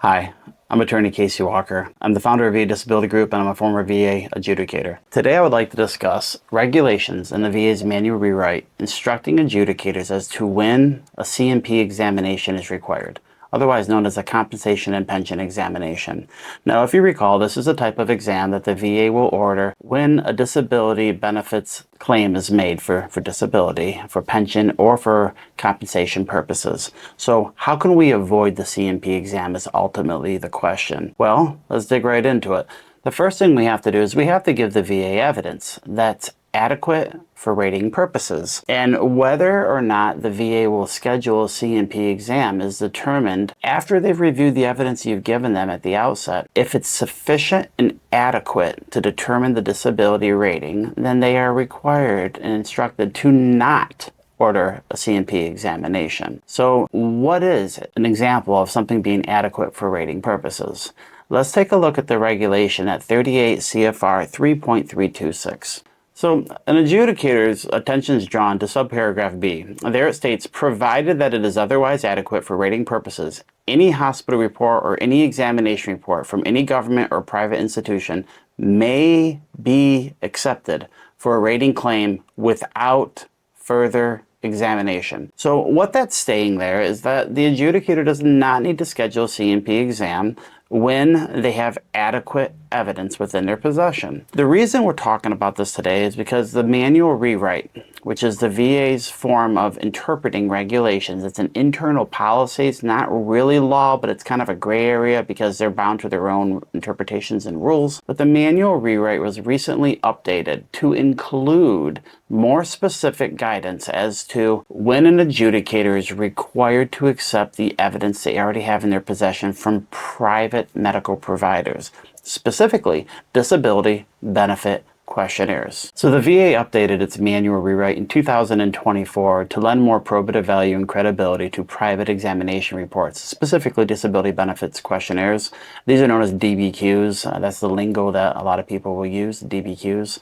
Hi, I'm attorney Casey Walker. I'm the founder of VA Disability Group and I'm a former VA adjudicator. Today I would like to discuss regulations in the VA's manual rewrite instructing adjudicators as to when a C&P examination is required, otherwise known as a compensation and pension examination. Now, if you recall, this is a type of exam that the VA will order when a disability benefits claim is made for disability, for pension, or for compensation purposes. So how can we avoid the C&P exam is ultimately the question. Well, let's dig right into it. The first thing we have to do is we have to give the VA evidence that's adequate for rating purposes. And whether or not the VA will schedule a C&P exam is determined after they've reviewed the evidence you've given them at the outset. If it's sufficient and adequate to determine the disability rating, then they are required and instructed to not order a C&P examination. So what is an example of something being adequate for rating purposes? Let's take a look at the regulation at 38 CFR 3.326. So an adjudicator's attention is drawn to subparagraph B. There it states, provided that it is otherwise adequate for rating purposes, any hospital report or any examination report from any government or private institution may be accepted for a rating claim without further examination. So what that's saying there is that the adjudicator does not need to schedule a C&P exam when they have adequate evidence within their possession. The reason we're talking about this today is because the manual rewrite, which is the VA's form of interpreting regulations, it's an internal policy. It's not really law, but it's kind of a gray area because they're bound to their own interpretations and rules. But the manual rewrite was recently updated to include more specific guidance as to when an adjudicator is required to accept the evidence they already have in their possession from private medical providers, specifically disability benefit questionnaires. So the VA updated its manual rewrite in 2024 to lend more probative value and credibility to private examination reports, specifically disability benefits questionnaires. These are known as DBQs. That's the lingo that a lot of people will use, DBQs.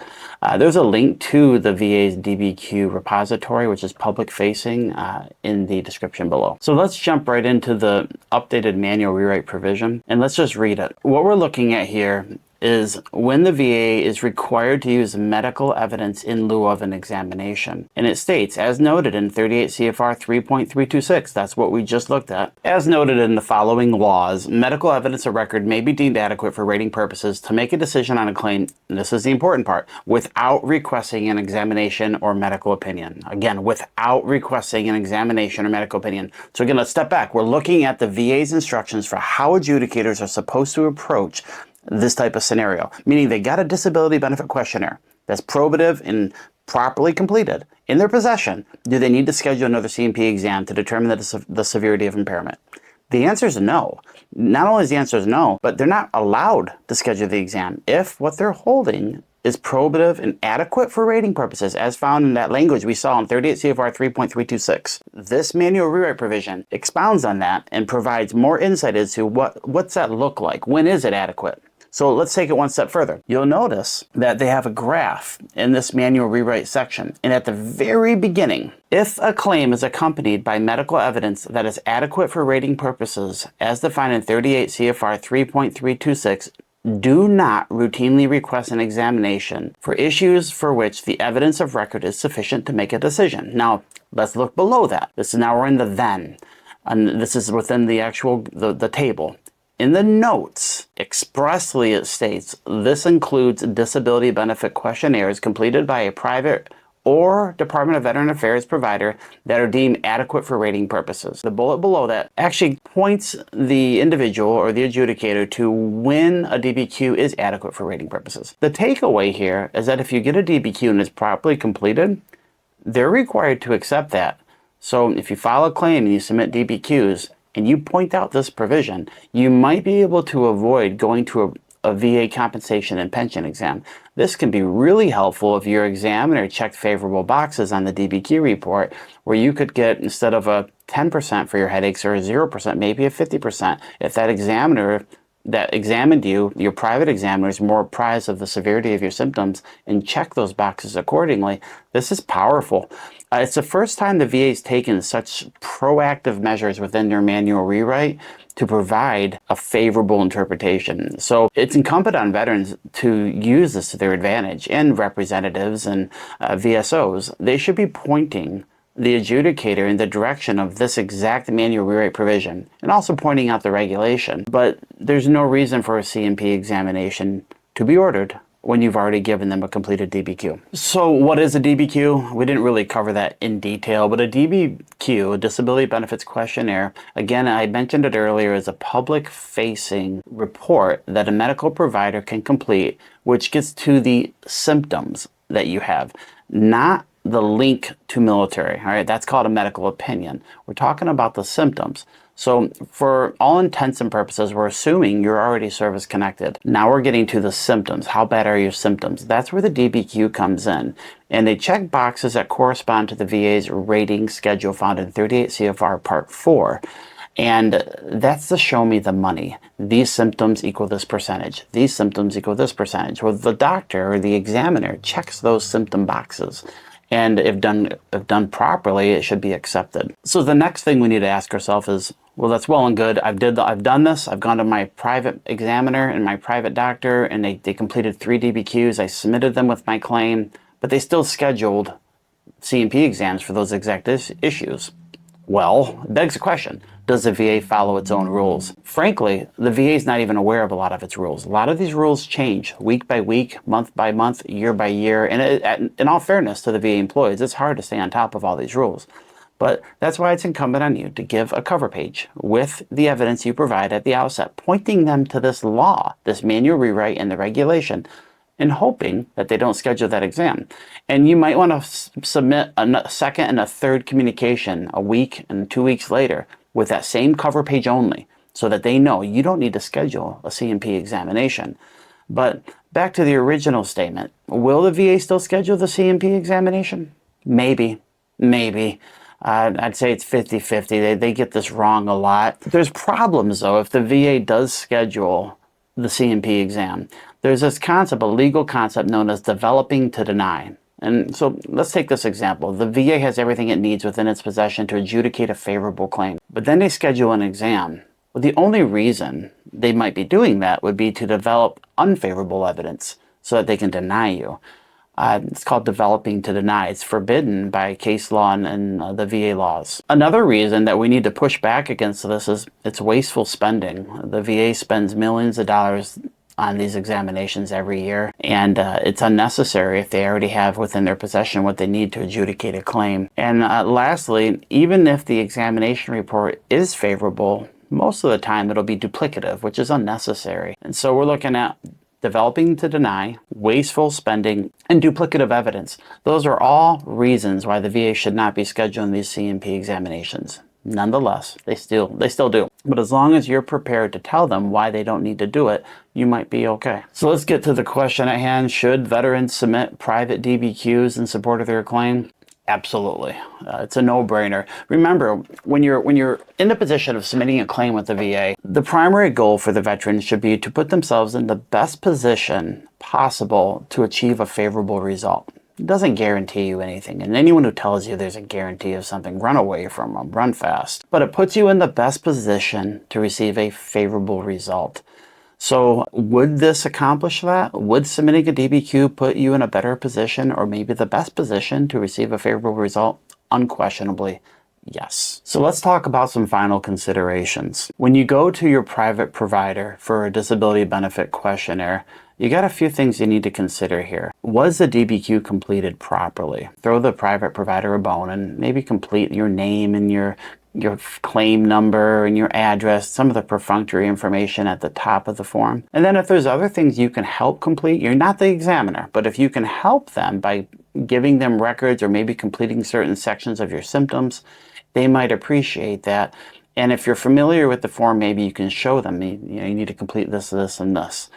There's a link to the VA's DBQ repository, which is public facing, in the description below. So let's jump right into the updated manual rewrite provision and let's just read it. What we're looking at here is when the VA is required to use medical evidence in lieu of an examination. And it states, as noted in 38 CFR 3.326, that's what we just looked at, as noted in the following laws, medical evidence of record may be deemed adequate for rating purposes to make a decision on a claim, and this is the important part, without requesting an examination or medical opinion. Again, without requesting an examination or medical opinion. So again, let's step back. We're looking at the VA's instructions for how adjudicators are supposed to approach this type of scenario, meaning they got a disability benefit questionnaire that's probative and properly completed in their possession. Do they need to schedule another C&P exam to determine the severity of impairment? The answer is no. Not only is the answer is no, but they're not allowed to schedule the exam if what they're holding is probative and adequate for rating purposes, as found in that language we saw in 38 CFR 3.326. This manual rewrite provision expounds on that and provides more insight as to what's that look like? When is it adequate? So let's take it one step further. You'll notice that they have a graph in this manual rewrite section. And at the very beginning, if a claim is accompanied by medical evidence that is adequate for rating purposes, as defined in 38 CFR 3.326, do not routinely request an examination for issues for which the evidence of record is sufficient to make a decision. Now, let's look below that. This is now we're in the then, and this is within the actual, the table. In the notes, expressly it states, this includes disability benefit questionnaires completed by a private or Department of Veteran Affairs provider that are deemed adequate for rating purposes. The bullet below that actually points the individual or the adjudicator to when a DBQ is adequate for rating purposes. The takeaway here is that if you get a DBQ and it's properly completed, they're required to accept that. So if you file a claim and you submit DBQs, and you point out this provision, you might be able to avoid going to a VA compensation and pension exam. This can be really helpful if your examiner checked favorable boxes on the DBQ report, where you could get, instead of a 10% for your headaches or a 0%, maybe a 50%, if that examiner that examined you, your private examiner, is more apprised of the severity of your symptoms and check those boxes accordingly. This is powerful. It's the first time the VA has taken such proactive measures within their manual rewrite to provide a favorable interpretation. So it's incumbent on veterans to use this to their advantage, and representatives and VSOs. They should be pointing the adjudicator in the direction of this exact manual rewrite provision, and also pointing out the regulation. But there's no reason for a C&P examination to be ordered when you've already given them a completed DBQ. So what is a DBQ? We didn't really cover that in detail, but a DBQ, a Disability Benefits Questionnaire, again, I mentioned it earlier, is a public-facing report that a medical provider can complete, which gets to the symptoms that you have, not the link to military. All right, that's called a medical opinion. We're talking about the symptoms. So for all intents and purposes, we're assuming you're already service connected. Now we're getting to the symptoms. How bad are your symptoms? That's where the DBQ comes in. And they check boxes that correspond to the VA's rating schedule found in 38 CFR Part 4. And that's the show me the money. These symptoms equal this percentage. These symptoms equal this percentage. Well, the doctor or the examiner checks those symptom boxes. And if done properly, it should be accepted. So the next thing we need to ask ourselves is, well, that's well and good. I've done this. I've gone to my private examiner and my private doctor, and they completed 3 DBQs. I submitted them with my claim, but they still scheduled C&P exams for those exact issues. Well, it begs the question, does the VA follow its own rules? Frankly, the VA is not even aware of a lot of its rules. A lot of these rules change week by week, month by month, year by year. And in all fairness to the VA employees, it's hard to stay on top of all these rules. But that's why it's incumbent on you to give a cover page with the evidence you provide at the outset, pointing them to this law, this manual rewrite and the regulation, and hoping that they don't schedule that exam. And you might want to submit a second and a third communication a week and 2 weeks later with that same cover page only, so that they know you don't need to schedule a C&P examination. But back to the original statement, will the VA still schedule the C&P examination? Maybe. I'd say it's 50-50. They get this wrong a lot. There's problems though if the VA does schedule the C&P exam. There's this concept, a legal concept known as developing to deny. And so let's take this example. The VA has everything it needs within its possession to adjudicate a favorable claim, but then they schedule an exam. Well, the only reason they might be doing that would be to develop unfavorable evidence so that they can deny you. It's called developing to deny. It's forbidden by case law and the VA laws. Another reason that we need to push back against this is it's wasteful spending. The VA spends millions of dollars on these examinations every year, and it's unnecessary if they already have within their possession what they need to adjudicate a claim. And lastly, even if the examination report is favorable, most of the time it'll be duplicative, which is unnecessary. And so we're looking at developing to deny, wasteful spending, and duplicative evidence. Those are all reasons why the VA should not be scheduling these C&P examinations. Nonetheless, they still do. But as long as you're prepared to tell them why they don't need to do it, you might be okay. So let's get to the question at hand. Should veterans submit private DBQs in support of their claim? Absolutely. It's a no-brainer. Remember, when you're in the position of submitting a claim with the VA, the primary goal for the veteran should be to put themselves in the best position possible to achieve a favorable result. It doesn't guarantee you anything, and anyone who tells you there's a guarantee of something, run away from them, run fast. But it puts you in the best position to receive a favorable result. So would this accomplish that? Would submitting a DBQ put you in a better position, or maybe the best position to receive a favorable result? Unquestionably, yes. So let's talk about some final considerations. When you go to your private provider for a disability benefit questionnaire, you got a few things you need to consider here. Was the DBQ completed properly? Throw the private provider a bone and maybe complete your name and your claim number and your address, some of the perfunctory information at the top of the form. And then if there's other things you can help complete, you're not the examiner, but if you can help them by giving them records or maybe completing certain sections of your symptoms, they might appreciate that. And if you're familiar with the form, maybe you can show them, you need to complete this, this, and this.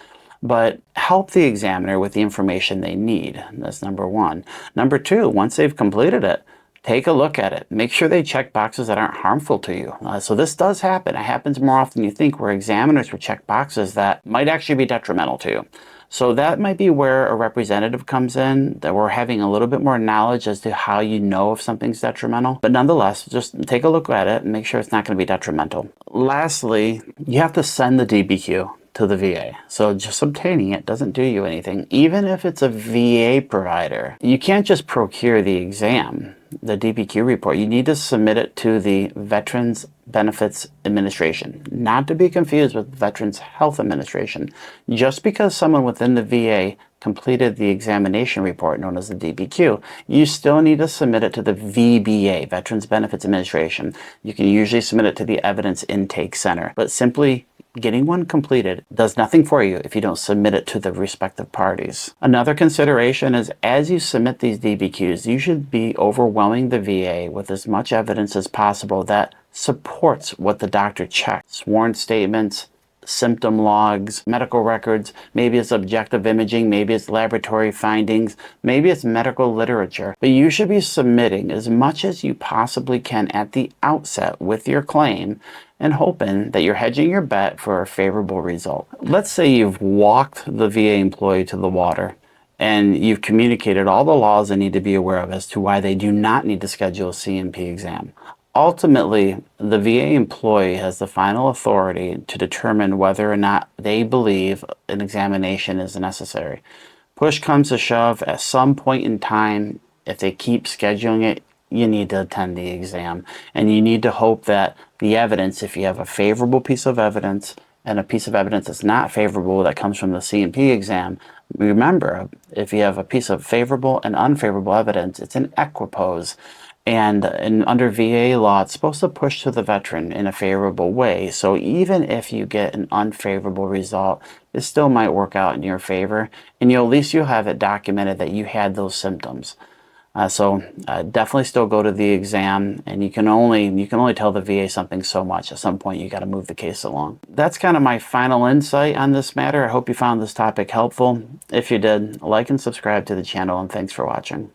But help the examiner with the information they need. That's number one. Number two, once they've completed it, take a look at it. Make sure they check boxes that aren't harmful to you. So this does happen. It happens more often than you think, where examiners will check boxes that might actually be detrimental to you. So that might be where a representative comes in, that we're having a little bit more knowledge as to how you know if something's detrimental. But nonetheless, just take a look at it and make sure it's not going to be detrimental. Lastly, you have to send the DBQ to the VA. So just obtaining it doesn't do you anything, even if it's a VA provider. You can't just procure the exam, the DBQ report. You need to submit it to the Veterans Benefits Administration, not to be confused with Veterans Health Administration. Just because someone within the VA completed the examination report known as the DBQ, you still need to submit it to the VBA, Veterans Benefits Administration. You can usually submit it to the Evidence Intake Center, but simply getting one completed does nothing for you if you don't submit it to the respective parties. Another consideration is, as you submit these DBQs, you should be overwhelming the VA with as much evidence as possible that supports what the doctor checked. Sworn statements, symptom logs, medical records, maybe it's objective imaging, maybe it's laboratory findings, maybe it's medical literature. But you should be submitting as much as you possibly can at the outset with your claim, and hoping that you're hedging your bet for a favorable result. Let's say you've walked the VA employee to the water and you've communicated all the laws they need to be aware of as to why they do not need to schedule a C&P exam. Ultimately, the VA employee has the final authority to determine whether or not they believe an examination is necessary. Push comes to shove, at some point in time, if they keep scheduling it, you need to attend the exam. And you need to hope that the evidence, if you have a favorable piece of evidence and a piece of evidence that's not favorable that comes from the C&P exam, remember, if you have a piece of favorable and unfavorable evidence, it's an equipoise. And under VA law, it's supposed to push to the veteran in a favorable way. So even if you get an unfavorable result, it still might work out in your favor. And at least you'll have it documented that you had those symptoms. So definitely still go to the exam, and you can only tell the VA something so much. At some point, you got to move the case along. That's kind of my final insight on this matter. I hope you found this topic helpful. If you did, like and subscribe to the channel, and thanks for watching.